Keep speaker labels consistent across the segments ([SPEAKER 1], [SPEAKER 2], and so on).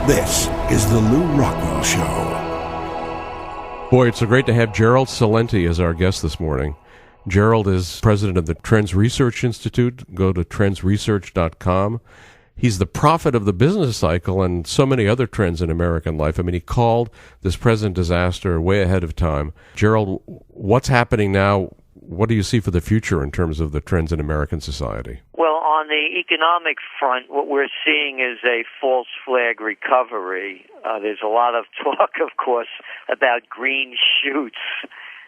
[SPEAKER 1] This is the Lew Rockwell Show.
[SPEAKER 2] Boy, it's so great to have Gerald Celente as our guest this morning. Gerald is president of the Trends Research Institute. Go to trendsresearch.com. He's the prophet of the business cycle and so many other trends in American life. I mean, he called this present disaster way ahead of time. Gerald, what's happening now? What do you see for the future in terms of the trends in American society?
[SPEAKER 3] Well, on the economic front, what we're seeing is a false flag recovery. There's a lot of talk, of course, about green shoots,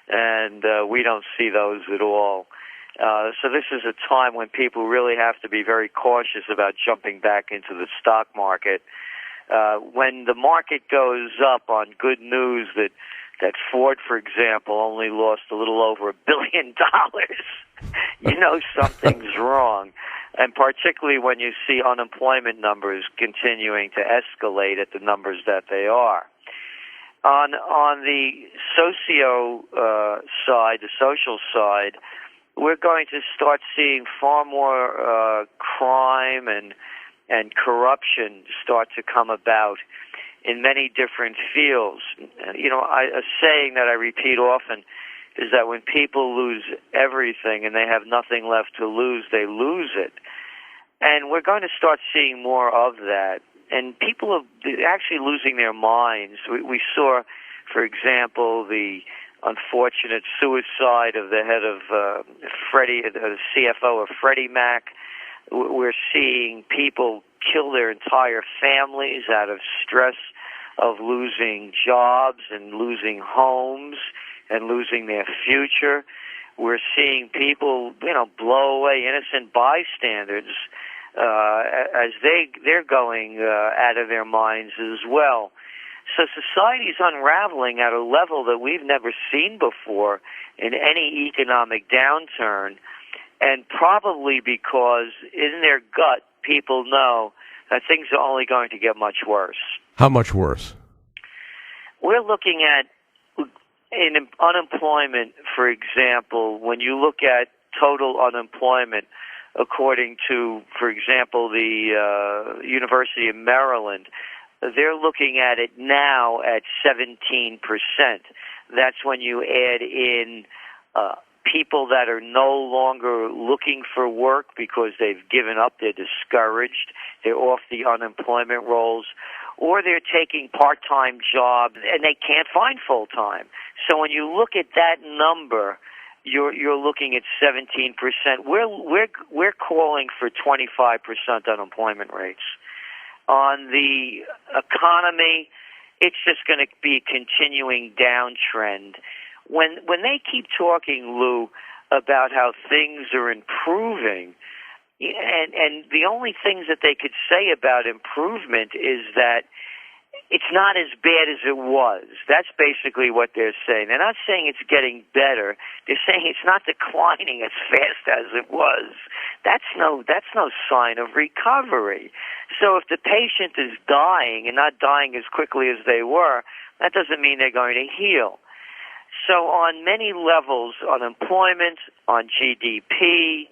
[SPEAKER 3] and we don't see those at all. So this is a time when people really have to be very cautious about jumping back into the stock market. When the market goes up on good news that Ford, for example, only lost a little over $1 billion, you know something's wrong. And particularly when you see unemployment numbers continuing to escalate at the numbers that they are. On the social side, we're going to start seeing far more crime and corruption start to come about in many different fields. You know, a saying that I repeat often is that when people lose everything and they have nothing left to lose, they lose it. And we're going to start seeing more of that. And people are actually losing their minds. We saw, for example, the unfortunate suicide of the head of the CFO of Freddie Mac. We're seeing people kill their entire families out of stress of losing jobs and losing homes and losing their future. We're seeing people, blow away innocent bystanders as they're going out of their minds as well. So society's unraveling at a level that we've never seen before in any economic downturn, and probably because in their gut people know that things are only going to get much worse.
[SPEAKER 2] How much worse?
[SPEAKER 3] We're looking at in unemployment, for example, when you look at total unemployment, according to, for example, the University of Maryland, they're looking at it now at 17%. That's when you add in people that are no longer looking for work because they've given up, they're discouraged, they're off the unemployment rolls, or they're taking part-time jobs and they can't find full-time. So when you look at that number, you're looking at 17%. We're calling for 25% unemployment rates. On the economy, it's just going to be a continuing downtrend. When they keep talking, Lou, about how things are improving, and the only things that they could say about improvement is that it's not as bad as it was. That's basically what they're saying. They're not saying it's getting better. They're saying it's not declining as fast as it was. That's no sign of recovery. So if the patient is dying and not dying as quickly as they were, that doesn't mean they're going to heal. So on many levels, on employment, on GDP,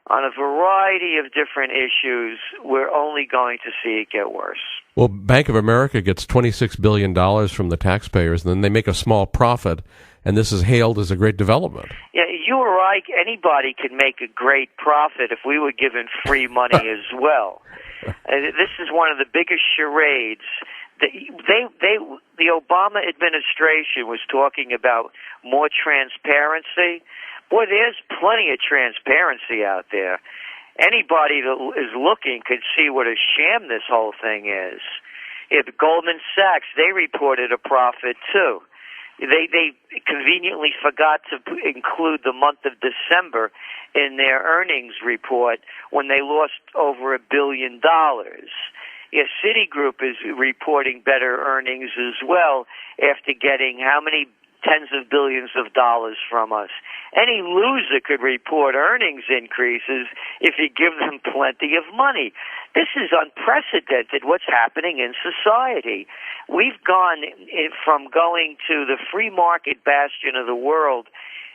[SPEAKER 3] on a variety of different issues, we're only going to see it get worse.
[SPEAKER 2] Well, Bank of America gets $26 billion from the taxpayers, and then they make a small profit, and this is hailed as a great development.
[SPEAKER 3] Yeah, you or I, anybody could make a great profit if we were given free money as well. This is one of the biggest charades. The Obama administration was talking about more transparency. Boy, there's plenty of transparency out there. Anybody that is looking could see what a sham this whole thing is. If Goldman Sachs, they reported a profit too. They conveniently forgot to include the month of December in their earnings report when they lost over $1 billion. Yeah, Citigroup is reporting better earnings as well after getting how many tens of billions of dollars from us. Any loser could report earnings increases if you give them plenty of money. This is unprecedented, what's happening in society. We've gone from going to the free market bastion of the world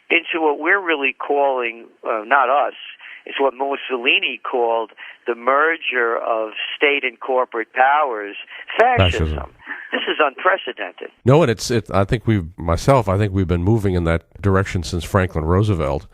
[SPEAKER 3] into what we're really calling, not us, It's what Mussolini called the merger of state and corporate powers, fascism. This is unprecedented.
[SPEAKER 2] No, and I think we've been moving in that direction since Franklin Roosevelt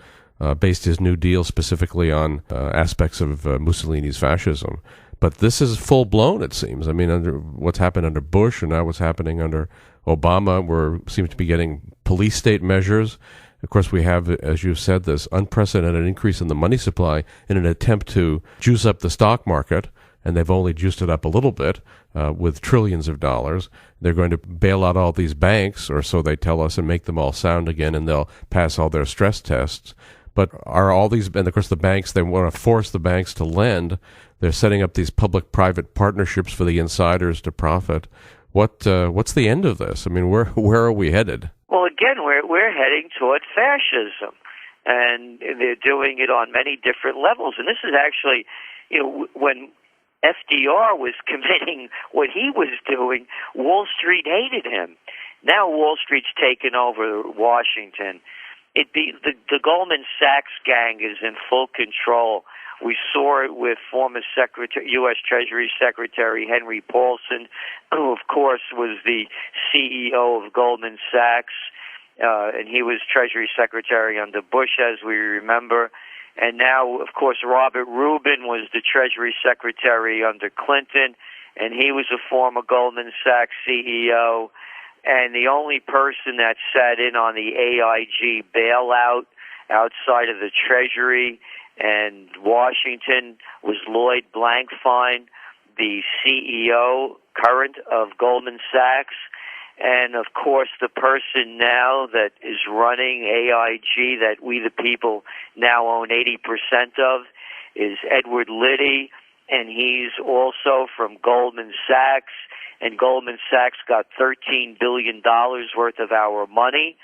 [SPEAKER 2] based his New Deal specifically on aspects of Mussolini's fascism. But this is full-blown, it seems. I mean, under what's happened under Bush and now what's happening under Obama, we seem to be getting police state measures. Of course, we have, as you've said, this unprecedented increase in the money supply in an attempt to juice up the stock market, and they've only juiced it up a little bit with trillions of dollars. They're going to bail out all these banks, or so they tell us, and make them all sound again, and they'll pass all their stress tests. But are all these, and of course the banks, they want to force the banks to lend. They're setting up these public-private partnerships for the insiders to profit. What's the end of this? I mean, where are we headed?
[SPEAKER 3] Well, again, we're heading toward fascism, and they're doing it on many different levels. And this is actually, when FDR was committing what he was doing, Wall Street hated him. Now Wall Street's taken over Washington. The Goldman Sachs gang is in full control. We saw it with former U.S. Treasury Secretary Henry Paulson, who, of course, was the CEO of Goldman Sachs, and he was Treasury Secretary under Bush, as we remember. And now, of course, Robert Rubin was the Treasury Secretary under Clinton, and he was a former Goldman Sachs CEO. And the only person that sat in on the AIG bailout outside of the Treasury and Washington was Lloyd Blankfein, the CEO current of Goldman Sachs. And, of course, the person now that is running AIG that we the people now own 80% of is Edward Liddy, and he's also from Goldman Sachs. And Goldman Sachs got $13 billion worth of our money.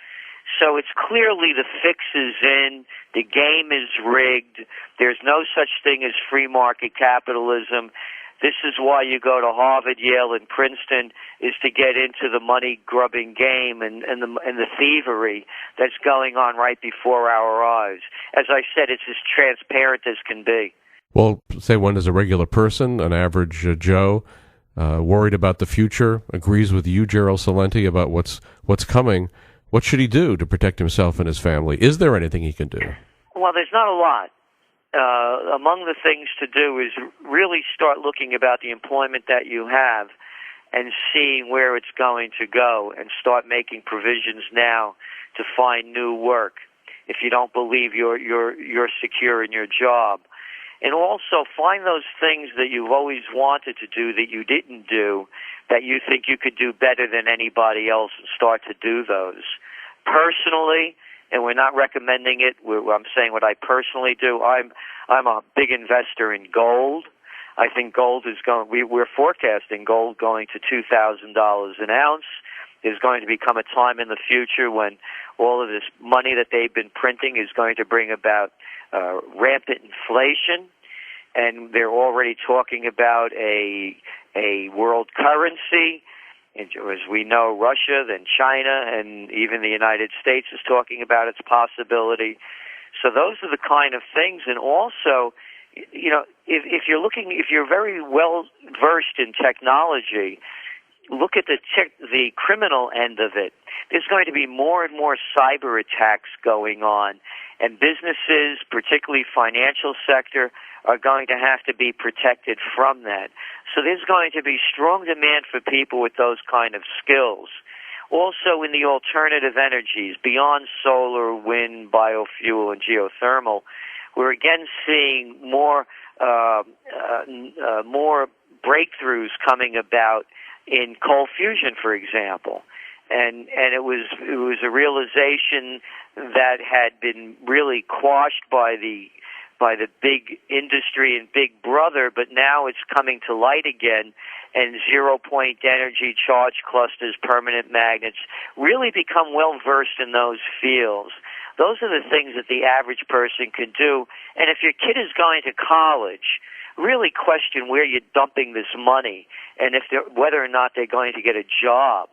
[SPEAKER 3] So it's clearly the fix is in, the game is rigged, there's no such thing as free market capitalism. This is why you go to Harvard, Yale, and Princeton, is to get into the money-grubbing game and the thievery that's going on right before our eyes. As I said, it's as transparent as can be.
[SPEAKER 2] Well, say one is a regular person, an average Joe, worried about the future, agrees with you, Gerald Celente, about what's coming. What should he do to protect himself and his family? Is there anything he can do?
[SPEAKER 3] Well, there's not a lot. Among the things to do is really start looking about the employment that you have and seeing where it's going to go, and start making provisions now to find new work if you don't believe you're secure in your job. And also find those things that you've always wanted to do that you didn't do, that you think you could do better than anybody else, and start to do those. Personally, and we're not recommending it, I'm saying what I personally do, I'm a big investor in gold. I think gold is we're forecasting gold going to $2,000 an ounce. There's going to become a time in the future when all of this money that they've been printing is going to bring about rampant inflation, and they're already talking about a world currency. And as we know, Russia, then China, and even the United States is talking about its possibility. So those are the kind of things. And also, if you're very well versed in technology, look at the criminal end of it. There's going to be more and more cyber attacks going on, and businesses, particularly financial sector, are going to have to be protected from that. So there's going to be strong demand for people with those kind of skills. Also in the alternative energies, beyond solar, wind, biofuel, and geothermal, we're again seeing more breakthroughs coming about in coal fusion, for example. And it was a realization that had been really quashed by the big industry and big brother, but now it's coming to light again, and zero-point energy, charge clusters, permanent magnets, really become well-versed in those fields. Those are the things that the average person can do. And if your kid is going to college, really question where you're dumping this money and whether or not they're going to get a job.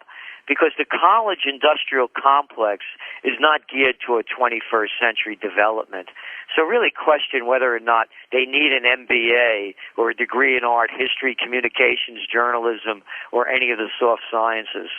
[SPEAKER 3] because the college industrial complex is not geared toward 21st century development. So really question whether or not they need an MBA or a degree in art, history, communications, journalism, or any of the soft sciences.